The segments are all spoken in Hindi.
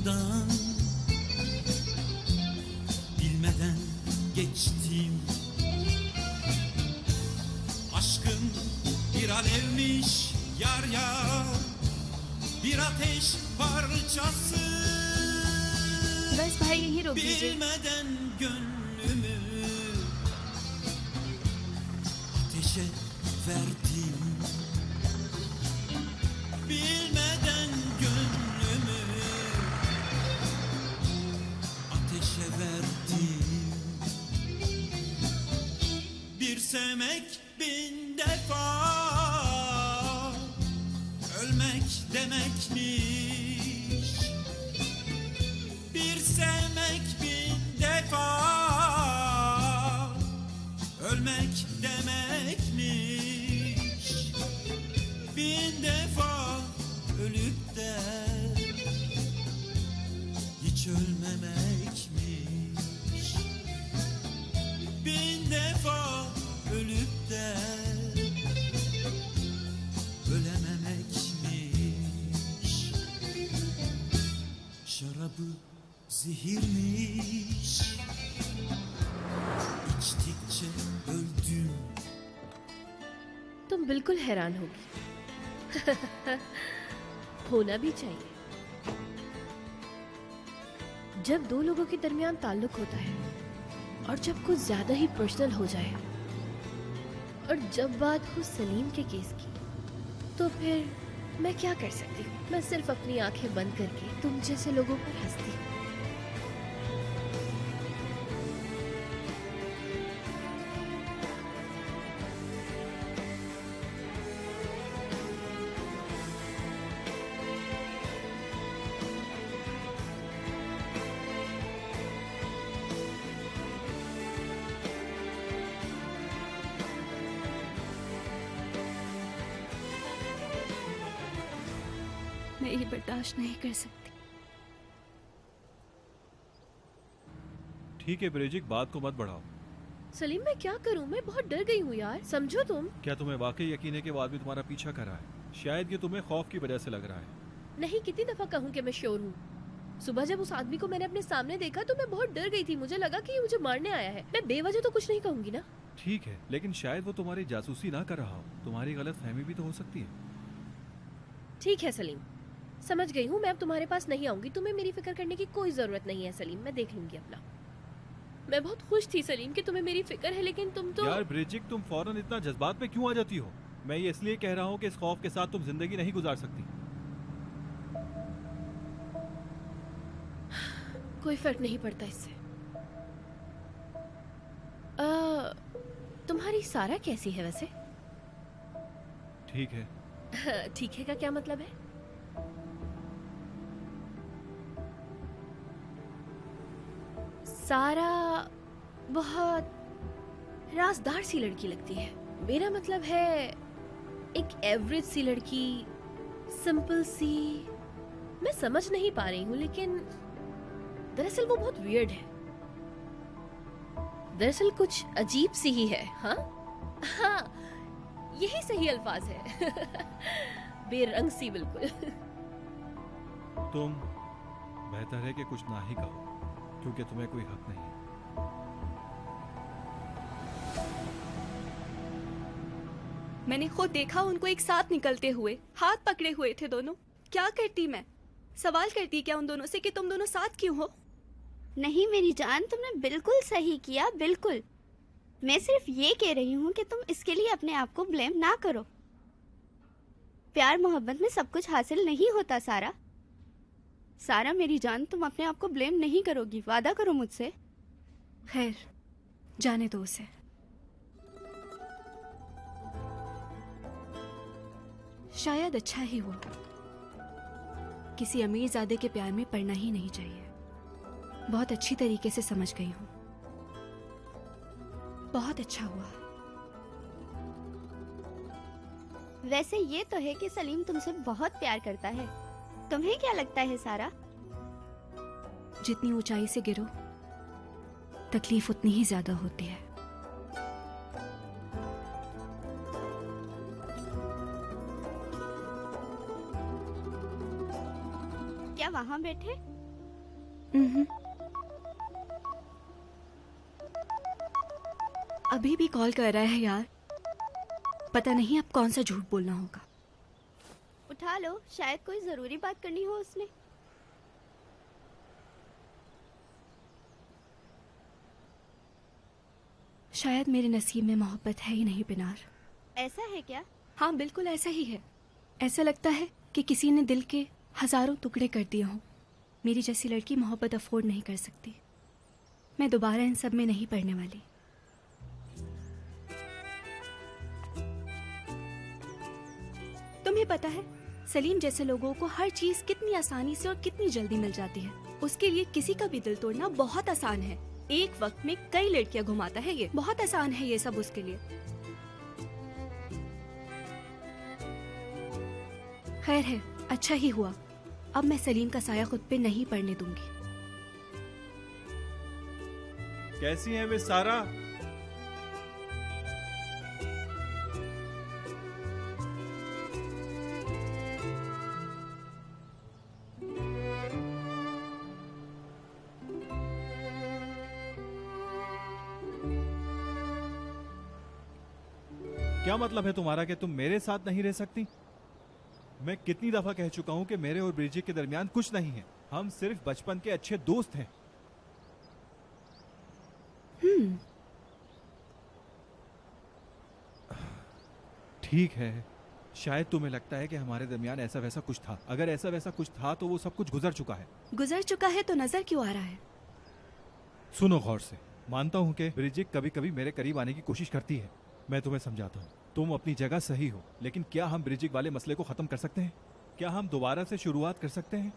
yanından bilmeden geçtim. Aşkın bir alevmiş yar yar, bir ateş parçası. बस भाई यहीं रोक दीजिए। Bilmeden gönlümü ateşe verdim. Bilmeden gönlümü ateşe verdim. Bir sevmek bin defa ölmek demekmiş. Bir sevmek bin defa ölmek demekmiş. Bin defa ölüp de hiç ölmemekmiş. Bin defa ölüp de ölememekmiş. Şarabı zehirmiş, içtikçe öldüm. तुम बिल्कुल हैरान होगी। होना भी चाहिए। जब दो लोगों के दरमियान ताल्लुक होता है और जब कुछ ज्यादा ही पर्सनल हो जाए और जब बात हो सलीम के केस की, तो फिर मैं क्या कर सकती हूँ? मैं सिर्फ अपनी आंखें बंद करके तुम जैसे लोगों पर हंसती हूँ। मैं ये बर्दाश्त नहीं कर सकती। ठीक है ब्रिजिक, बात को मत बढ़ाओ। सलीम मैं क्या करूं? मैं बहुत डर गई हूँ यार, समझो तुम। क्या तुम्हें वाकई यकीन है कि वो आदमी तुम्हारा पीछा कर रहा है? शायद ये तुम्हें खौफ की वजह से लग रहा है। नहीं, कितनी दफा कहूँ कि मैं श्योर हूँ। सुबह जब उस आदमी को मैंने अपने सामने देखा तो मैं बहुत डर गई थी। मुझे लगा कि ये मुझे मारने आया है। मैं बेवजह तो कुछ नहीं कहूंगी ना। ठीक है, लेकिन शायद वो तुम्हारी जासूसी ना कर रहा हो। तुम्हारी गलत फहमी भी तो हो सकती है। ठीक है सलीम, समझ गई हूँ। मैं अब तुम्हारे पास नहीं आऊंगी। तुम्हें मेरी फिक्र करने की कोई जरूरत नहीं है सलीम, मैं देख लूंगी अपना। मैं बहुत खुश थी सलीम कि तुम्हें मेरी फिक्र है, लेकिन तुम तो यार ब्रिजिक, तुम फौरन इतना जज्बात में क्यों आ जाती हो? मैं ये इसलिए कह रहा हूँ कि इस खौफ के साथ तुम जिंदगी नहीं गुजार सकती। कोई फर्क नहीं पड़ता इससे। तुम्हारी सारा कैसी है वैसे? ठीक है। ठीक है का क्या मतलब है? सारा बहुत राजदार सी लड़की लगती है। मेरा मतलब है एक एवरेज सी लड़की, सिंपल सी। मैं समझ नहीं पा रही हूँ, लेकिन दरअसल वो बहुत वियर्ड है। दरअसल कुछ अजीब सी ही है। हाँ हाँ, यही सही अल्फाज है। बेरंग सी बिल्कुल। तुम बेहतर है कि कुछ ना ही कहो, क्योंकि तुम्हें कोई हक नहीं है। मैंने खुद देखा उनको एक साथ निकलते हुए, हाथ पकड़े हुए थे दोनों। क्या करती मैं? सवाल करती क्या उन दोनों से कि तुम दोनों साथ क्यों हो? नहीं मेरी जान, तुमने बिल्कुल सही किया, बिल्कुल। मैं सिर्फ ये कह रही हूँ कि तुम इसके लिए अपने आप को ब्लेम ना करो। प्यार मोहब्बत में सब कुछ हासिल नहीं होता सारा। सारा मेरी जान, तुम अपने आप को ब्लेम नहीं करोगी, वादा करो मुझसे। खैर, जाने दो उसे। शायद अच्छा ही हुआ। किसी अमीरजादे के प्यार में पड़ना ही नहीं चाहिए। बहुत अच्छी तरीके से समझ गई हूँ। बहुत अच्छा हुआ। वैसे ये तो है कि सलीम तुमसे बहुत प्यार करता है। तुम्हें क्या लगता है सारा? जितनी ऊंचाई से गिरो, तकलीफ उतनी ही ज्यादा होती है। क्या वहाँ बैठे? हम्म। अभी भी कॉल कर रहा है यार। पता नहीं अब कौन सा झूठ बोलना होगा। उठा लो, शायद कोई जरूरी बात करनी हो उसने। शायद मेरे नसीब में मोहब्बत है ही नहीं पिनार। ऐसा है क्या? हाँ बिल्कुल ऐसा ही है। ऐसा लगता है कि किसी ने दिल के हजारों टुकड़े कर दिए हों। मेरी जैसी लड़की मोहब्बत अफोर्ड नहीं कर सकती। मैं दोबारा इन सब में नहीं पड़ने वाली। तुम्हें पता है सलीम जैसे लोगों को हर चीज कितनी आसानी से और कितनी जल्दी मिल जाती है। उसके लिए किसी का भी दिल तोड़ना बहुत आसान है। एक वक्त में कई लड़कियां घुमाता है। ये बहुत आसान है ये सब उसके लिए। खैर है, अच्छा ही हुआ। अब मैं सलीम का साया खुद पे नहीं पड़ने दूंगी। कैसी है मिस सारा? क्या मतलब है तुम्हारा कि तुम मेरे साथ नहीं रह सकती? मैं कितनी दफा कह चुका हूं कि मेरे और ब्रिजिट के दरमियान कुछ नहीं है। हम सिर्फ बचपन के अच्छे दोस्त हैं। ठीक है, शायद तुम्हें लगता है कि हमारे दरमियान ऐसा वैसा कुछ था। अगर ऐसा वैसा कुछ था तो वो सब कुछ गुजर चुका है। गुजर चुका है तो नजर क्यों आ रहा है? सुनो गौर से। मानता हूं कि ब्रिजिट कभी कभी मेरे करीब आने की कोशिश करती है। मैं तुम्हें समझाता हूँ। तुम अपनी जगह सही हो, लेकिन क्या हम ब्रिजिट वाले मसले को खत्म कर सकते हैं? क्या हम दोबारा से शुरुआत कर सकते हैं?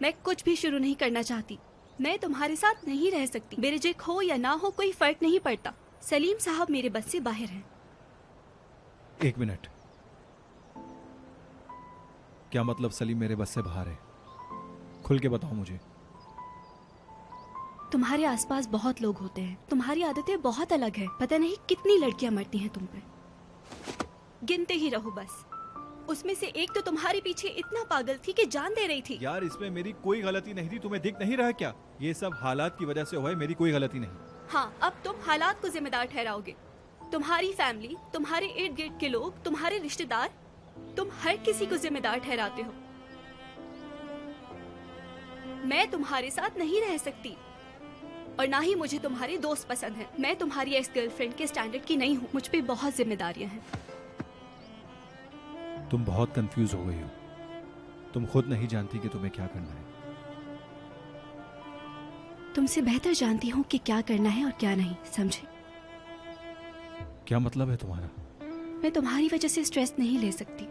मैं कुछ भी शुरू नहीं करना चाहती। मैं तुम्हारे साथ नहीं रह सकती। ब्रिजिट हो या ना हो कोई फर्क नहीं पड़ता। सलीम साहब मेरे बस से बाहर हैं। एक मिनट, क्या मतलब सलीम मेरे बस से बाहर है? खुल के बताओ मुझे। तुम्हारे आसपास बहुत लोग होते हैं। तुम्हारी आदतें बहुत अलग है। पता नहीं कितनी लड़कियां मरती हैं तुम पे। गिनते ही रहो बस। उसमें से एक तो तुम्हारे पीछे इतना पागल थी कि जान दे रही थी। यार इसमें मेरी कोई गलती नहीं थी। तुम्हें दिख नहीं रहा क्या? ये सब हालात की वजह से हुआ है, मेरी कोई गलती नहीं। हाँ, अब तुम हालात को जिम्मेदार ठहराओगे। तुम्हारी फैमिली, तुम्हारे इर्द गिर्द के लोग, तुम्हारे रिश्तेदार, तुम हर किसी को जिम्मेदार ठहराते हो। मैं तुम्हारे साथ नहीं रह सकती और ना ही मुझे तुम्हारे दोस्त पसंद हैं। मैं तुम्हारी एक्स गर्लफ्रेंड के स्टैंडर्ड की नहीं हूँ। मुझ पे बहुत जिम्मेदारियां हैं। तुम बहुत कंफ्यूज हो गई हो। तुम खुद नहीं जानती कि तुम्हें क्या करना है। तुमसे बेहतर जानती हूँ कि क्या करना है और क्या नहीं, समझे? क्या मतलब है तुम्हारा? मैं तुम्हारी वजह से स्ट्रेस नहीं ले सकती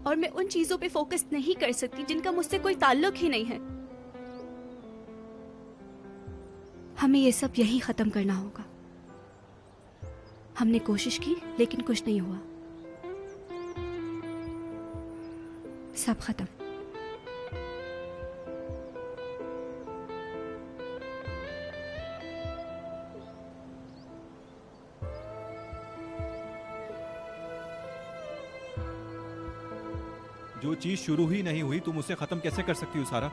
और मैं उन चीजों पे फोकस नहीं कर सकती जिनका मुझसे कोई ताल्लुक ही नहीं है। हमें ये सब यहीं खत्म करना होगा। हमने कोशिश की लेकिन कुछ नहीं हुआ। सब खत्म। जो चीज शुरू ही नहीं हुई तुम उसे खत्म कैसे कर सकती हो सारा?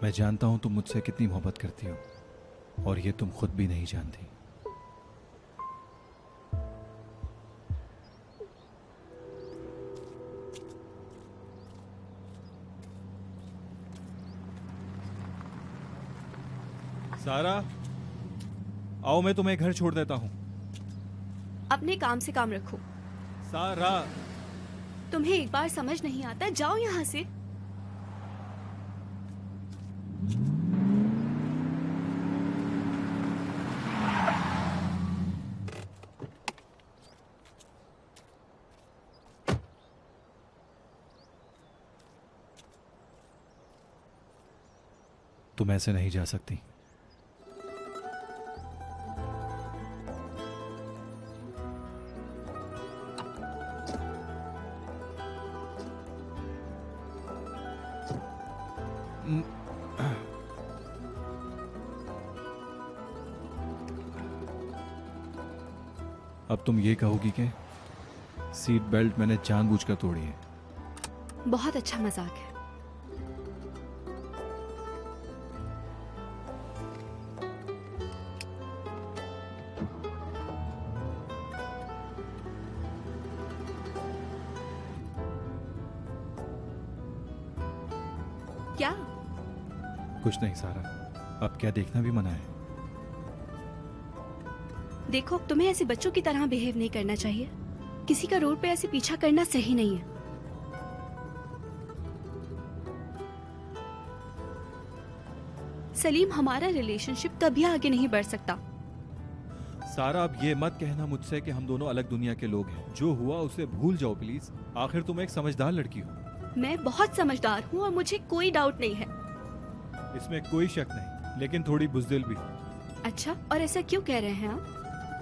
मैं जानता हूं तुम मुझसे कितनी मोहब्बत करती हो और ये तुम खुद भी नहीं जानती। सारा, आओ मैं तुम्हें घर छोड़ देता हूं। अपने काम से काम रखो। सारा, तुम्हें एक बार समझ नहीं आता, जाओ यहाँ से। तुम ऐसे नहीं जा सकती। अब तुम ये कहोगी कि सीट बेल्ट मैंने जानबूझकर तोड़ी है। बहुत अच्छा मजाक है। क्या? कुछ नहीं सारा, अब क्या देखना भी मना है। देखो, तुम्हें ऐसे बच्चों की तरह बिहेव नहीं करना चाहिए। किसी का रोड पे ऐसे पीछा करना सही नहीं है। सलीम, हमारा रिलेशनशिप कभी आगे नहीं बढ़ सकता। सारा, अब ये मत कहना मुझसे कि हम दोनों अलग दुनिया के लोग हैं। जो हुआ उसे भूल जाओ प्लीज। आखिर तुम एक समझदार लड़की हो। मैं बहुत समझदार हूँ और मुझे कोई डाउट नहीं है। इसमें कोई शक नहीं, लेकिन थोड़ी बुज़दिल भी हो। अच्छा, और ऐसा क्यों कह रहे हैं आप?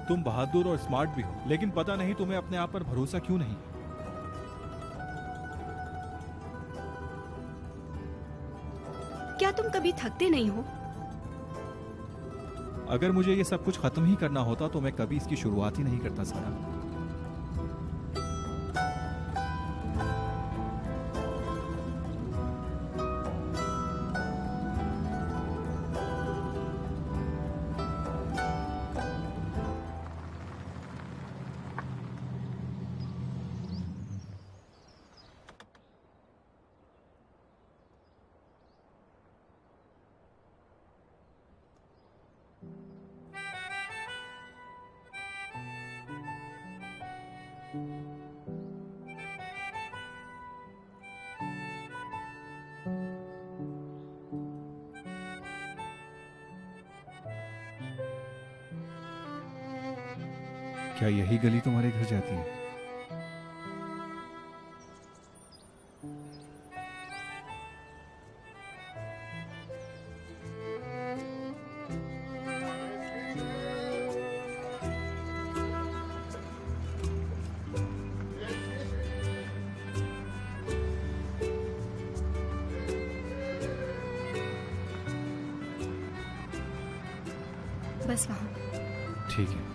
तुम बहादुर और स्मार्ट भी हो, लेकिन पता नहीं तुम्हें अपने आप पर भरोसा क्यों नहीं है। क्या तुम कभी थकते नहीं हो? अगर मुझे ये सब कुछ खत्म ही करना होता तो मैं कभी इसकी शुरुआत ही नहीं करता सारा। क्या यही गली तुम्हारे घर जाती है? बस वहाँ। ठीक है।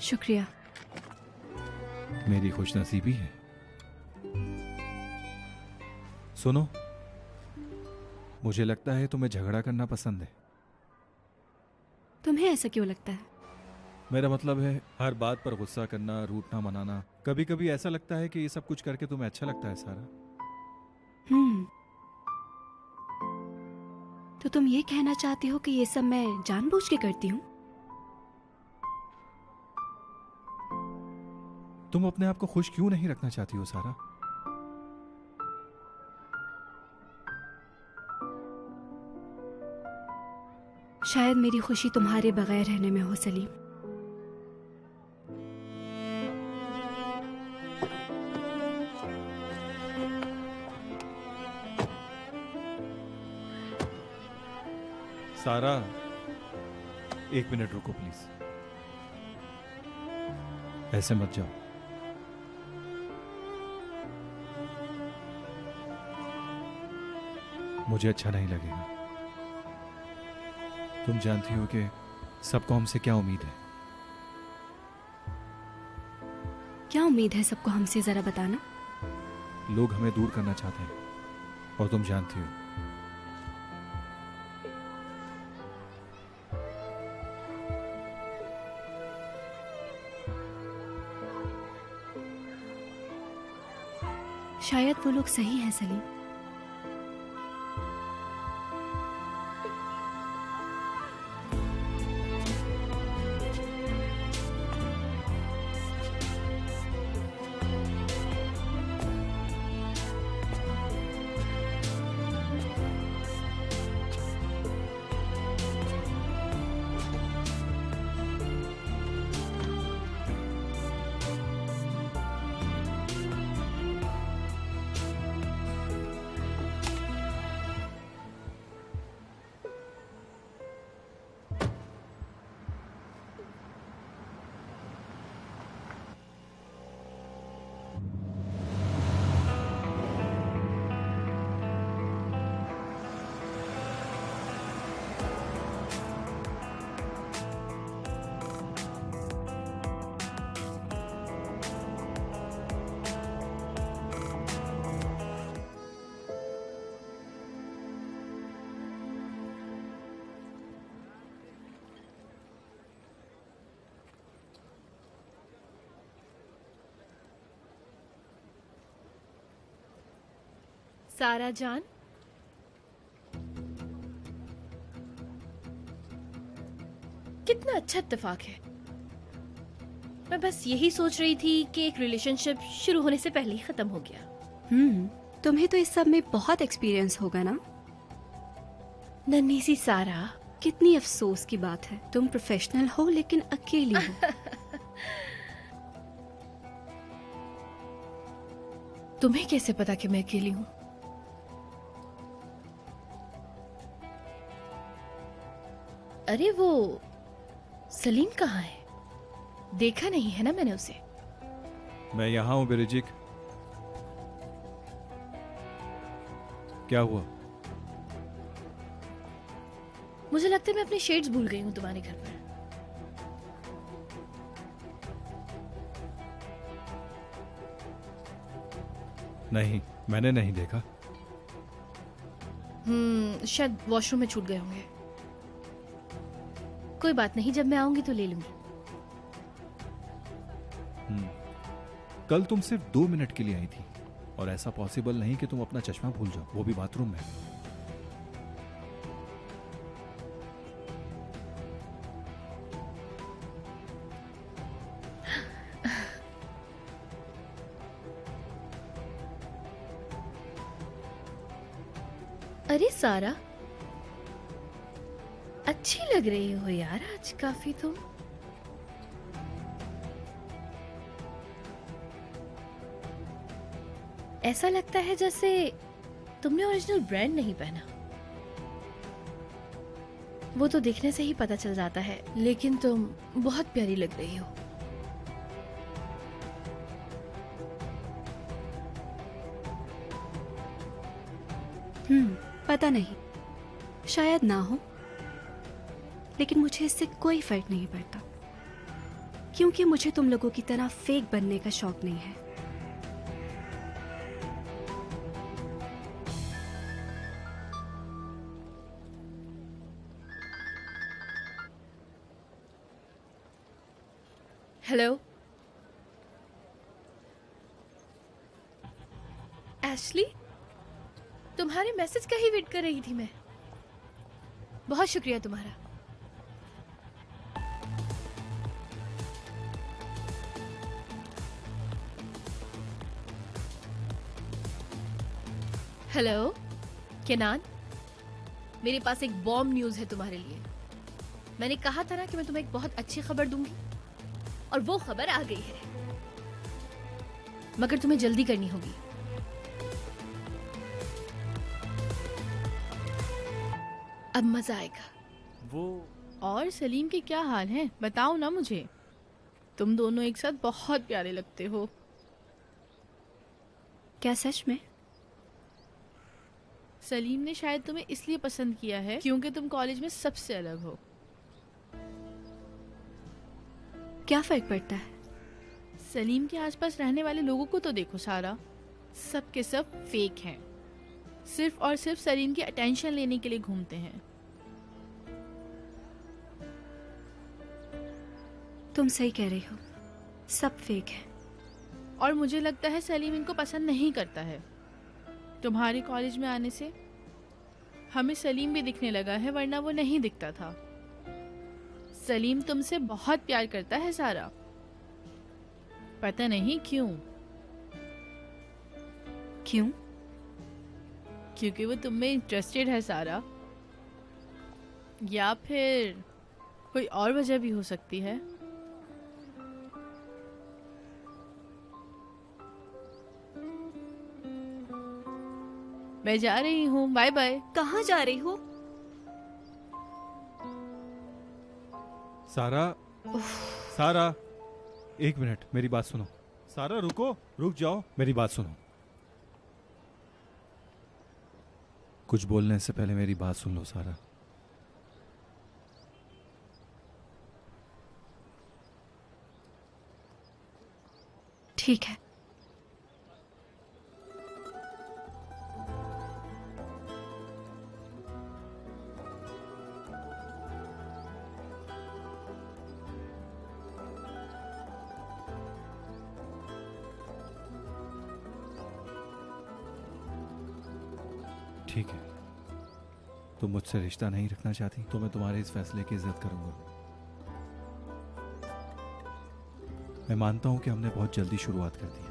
शुक्रिया। मेरी खुशनसीबी है। सुनो, मुझे लगता है तुम्हें झगड़ा करना पसंद है। तुम्हें ऐसा क्यों लगता है? मेरा मतलब है हर बात पर गुस्सा करना, रूठना मनाना। कभी कभी ऐसा लगता है कि ये सब कुछ करके तुम्हें अच्छा लगता है सारा। तो तुम ये कहना चाहती हो कि ये सब मैं जानबूझ के करती हूँ? तुम अपने आप को खुश क्यों नहीं रखना चाहती हो सारा? शायद मेरी खुशी तुम्हारे बगैर रहने में हो सलीम। सारा, एक मिनट रुको प्लीज। ऐसे मत जाओ। मुझे अच्छा नहीं लगेगा। तुम जानती हो कि सबको हमसे क्या उम्मीद है। क्या उम्मीद है सबको हमसे? जरा बताना। लोग हमें दूर करना चाहते हैं, और तुम जानती हो। शायद वो लोग सही हैं सलीम। सारा जान, कितना अच्छा इत्तेफाक है। मैं बस यही सोच रही थी कि एक रिलेशनशिप शुरू होने से पहले ही खत्म हो गया। तुम्हें तो इस सब में बहुत एक्सपीरियंस होगा ना। नन्ही सी सारा। कितनी अफसोस की बात है, तुम प्रोफेशनल हो लेकिन अकेली हो। तुम्हें कैसे पता कि मैं अकेली हूँ? अरे वो सलीम कहाँ है? देखा नहीं है ना मैंने उसे। मैं यहाँ हूँ बिरिजिक। क्या हुआ? मुझे लगता है मैं अपने शेड्स भूल गई हूँ तुम्हारे घर पर। नहीं, मैंने नहीं देखा। शायद वॉशरूम में छूट गए होंगे। कोई बात नहीं, जब मैं आऊंगी तो ले लूंगी। कल तुम सिर्फ 2 मिनट के लिए आई थी और ऐसा पॉसिबल नहीं कि तुम अपना चश्मा भूल जाओ, वो भी बाथरूम में। अरे सारा, अच्छी लग रही हो यार आज काफी तुम। ऐसा लगता है जैसे तुमने ओरिजिनल ब्रांड नहीं पहना। वो तो देखने से ही पता चल जाता है, लेकिन तुम बहुत प्यारी लग रही हो। पता नहीं, शायद ना हो, लेकिन मुझे इससे कोई फर्क नहीं पड़ता, क्योंकि मुझे तुम लोगों की तरह फेक बनने का शौक नहीं है। हेलो एशली, तुम्हारे मैसेज का ही वेट कर रही थी मैं। बहुत शुक्रिया तुम्हारा। हेलो केनान, मेरे पास एक बॉम्ब न्यूज है तुम्हारे लिए। मैंने कहा था ना कि मैं तुम्हें एक बहुत अच्छी खबर दूंगी, और वो खबर आ गई है, मगर तुम्हें जल्दी करनी होगी। अब मजा आएगा। वो और सलीम के क्या हाल हैं? बताओ ना मुझे। तुम दोनों एक साथ बहुत प्यारे लगते हो। क्या सच में? सलीम ने शायद तुम्हें इसलिए पसंद किया है क्योंकि तुम कॉलेज में सबसे अलग हो। क्या फर्क पड़ता है? सलीम के आसपास रहने वाले लोगों को तो देखो सारा, सब के सब फेक हैं। सिर्फ और सिर्फ सलीम की अटेंशन लेने के लिए घूमते हैं। तुम सही कह रही हो, सब फेक है। और मुझे लगता है सलीम इनको पसंद नहीं करता है। तुम्हारे कॉलेज में आने से हमें सलीम भी दिखने लगा है, वरना वो नहीं दिखता था। सलीम तुमसे बहुत प्यार करता है सारा, पता नहीं क्यों। क्यों? क्योंकि वो तुम में इंटरेस्टेड है सारा, या फिर कोई और वजह भी हो सकती है। मैं जा रही हूँ, बाय बाय। कहाँ जा रही हो? सारा, सारा, एक मिनट, मेरी बात सुनो। सारा रुको, रुक जाओ, मेरी बात सुनो। कुछ बोलने से पहले मेरी बात सुन लो सारा। ठीक है। ठीक है, तुम मुझसे रिश्ता नहीं रखना चाहती तो मैं तुम्हारे इस फैसले की इज्जत करूंगा। मैं मानता हूं कि हमने बहुत जल्दी शुरुआत कर दी।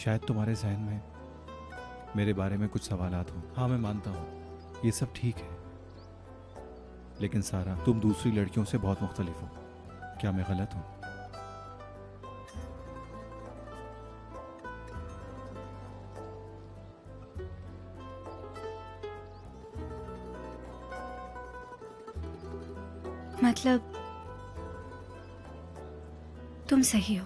शायद तुम्हारे जहन में मेरे बारे में कुछ सवालात हो। हाँ, मैं मानता हूं, ये सब ठीक है। लेकिन सारा, तुम दूसरी लड़कियों से बहुत मुख्तलिफ हो। क्या मैं गलत हूं? मतलब तुम सही हो।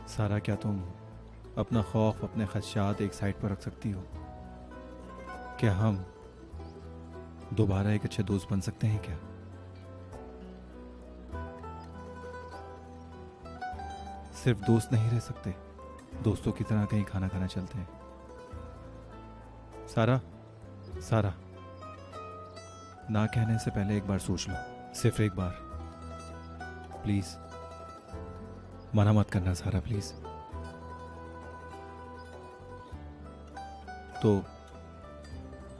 सारा, क्या तुम अपना खौफ, अपने खदशात एक साइड पर रख सकती हो? क्या हम दोबारा एक अच्छे दोस्त बन सकते हैं क्या? सिर्फ दोस्त नहीं रह सकते, दोस्तों की तरह कहीं खाना खाना चलते हैं। सारा, सारा, ना कहने से पहले एक बार सोच लो, सिर्फ एक बार। प्लीज मना मत करना सारा, प्लीज। तो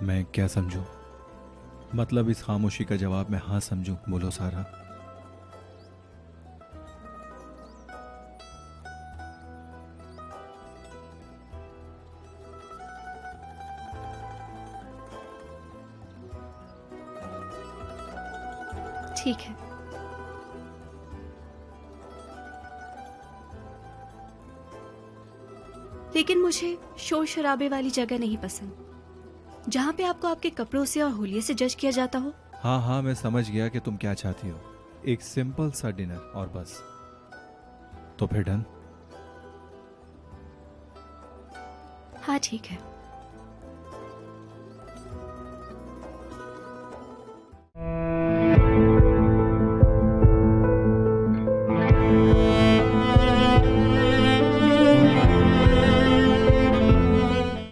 मैं क्या समझूं? मतलब इस खामोशी का जवाब मैं हाँ समझूं? बोलो सारा। ठीक है। लेकिन मुझे शोर शराबे वाली जगह नहीं पसंद, जहां पे आपको आपके कपड़ों से और होलिये से जज किया जाता हो। हाँ हाँ, मैं समझ गया कि तुम क्या चाहती हो। एक सिंपल सा डिनर और बस। तो फिर डन? हाँ ठीक है।